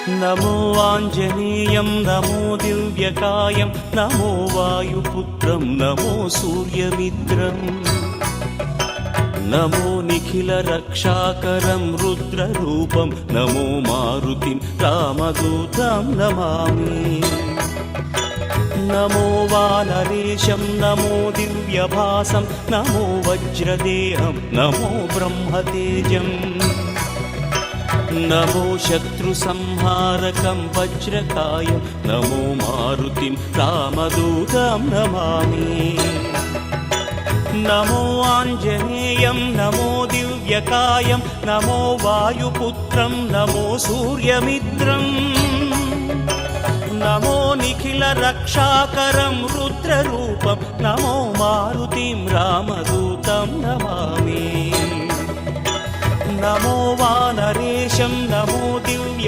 नमो आञ्जनेयं नमो दिव्यकायं नमो वायुपुत्रं नमो सूर्यमित्रम् नमो निखिलरक्षाकरं रुद्ररूपं नमो मारुतिं रामदूतं Namami नमो वानरेशं नमो दिव्यभासं नमो वज्रदेहं नमो ब्रह्मतेजम् नमो शत्रुसंहारकं वज्रकायं नमो मारुतिं रामदूतं Namami नमो आञ्जनेयं नमो दिव्यकायं नमो वायुपुत्रं नमो सूर्यमित्रम् नमो निखिलरक्षाकरं रुद्ररूपं नमो मारुतिं रामदूतं Namami नमो वानरेशं नमो Divya